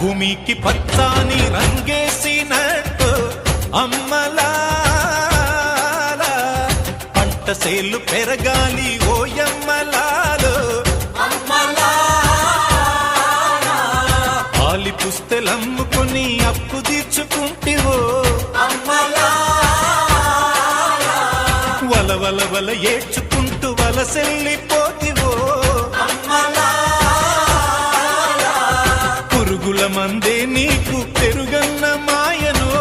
భూమికి పచ్చాని రంగేసినట్టు అమ్మలా పంట సేలు పెరగాలి ఓయమ్మలాలు ఆలి పుస్తెలమ్ముకుని అప్పు తీర్చుకుంటివో వల వల వల ఏడ్చుకుంటూ వలసెల్లిపోతివో పురుగుల మందే నీకు పెరుగన్న మాయనో